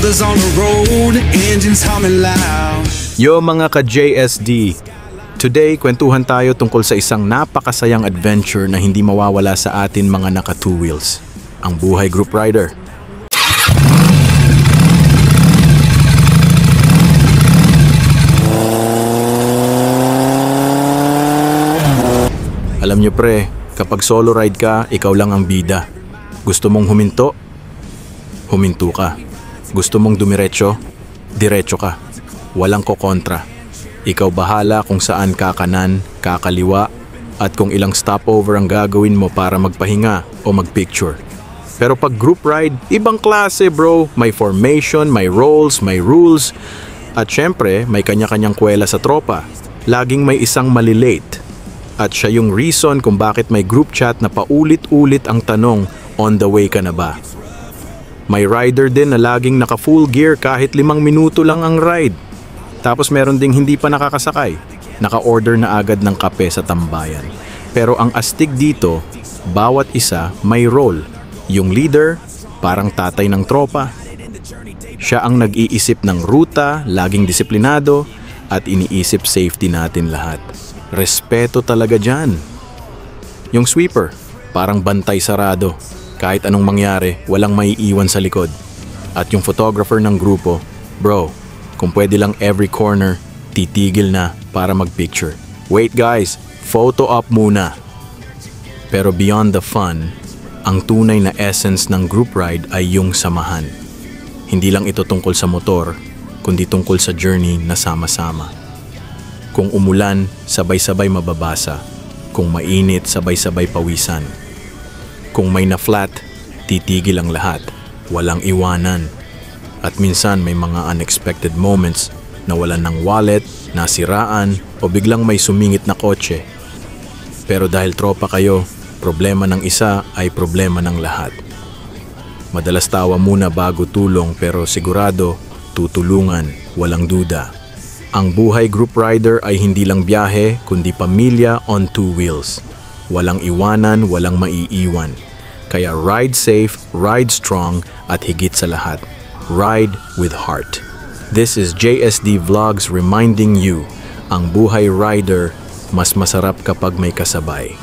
Others on the road, engines humming loud. Yo mga ka-JSD! Today, kwentuhan tayo tungkol sa isang napakasayang adventure na hindi mawawala sa atin mga naka two wheels. Ang buhay group rider. Alam nyo pre, kapag solo ride ka, ikaw lang ang bida. Gusto mong huminto? Huminto ka. Gusto mong dumiretso? Diretso ka. Walang kokontra. Ikaw bahala kung saan kakanan, kakaliwa, at kung ilang stopover ang gagawin mo para magpahinga o magpicture. Pero pag group ride, ibang klase bro. May formation, may roles, may rules. At syempre, may kanya-kanyang kwela sa tropa. Laging may isang malilate. At siya yung reason kung bakit may group chat na paulit-ulit ang tanong, on the way ka na ba? May rider din na laging naka full gear kahit 5 minuto lang ang ride. Tapos meron ding hindi pa nakakasakay. Naka-order na agad ng kape sa tambayan. Pero ang astig dito, bawat isa may role. Yung leader, parang tatay ng tropa. Siya ang nag-iisip ng ruta, laging disiplinado, at iniisip safety natin lahat. Respeto talaga dyan. Yung sweeper, parang bantay sarado. Kahit anong mangyari, walang maiiwan sa likod. At yung photographer ng grupo, bro, kung pwede lang every corner, titigil na para magpicture. Wait guys, photo op muna. Pero beyond the fun, ang tunay na essence ng group ride ay yung samahan. Hindi lang ito tungkol sa motor, kundi tungkol sa journey na sama-sama. Kung umulan, sabay-sabay mababasa. Kung mainit, sabay-sabay pawisan. Kung may na-flat, titigil ang lahat. Walang iwanan. At minsan may mga unexpected moments na walan ng wallet, nasiraan, o biglang may sumingit na kotse. Pero dahil tropa kayo, problema ng isa ay problema ng lahat. Madalas tawa muna bago tulong pero sigurado, tutulungan, walang duda. Ang buhay group rider ay hindi lang biyahe, kundi pamilya on two wheels. Walang iwanan, walang maiiwan. Kaya ride safe, ride strong, at higit sa lahat, ride with heart. This is JSD Vlogs reminding you, ang buhay rider, mas masarap kapag may kasabay.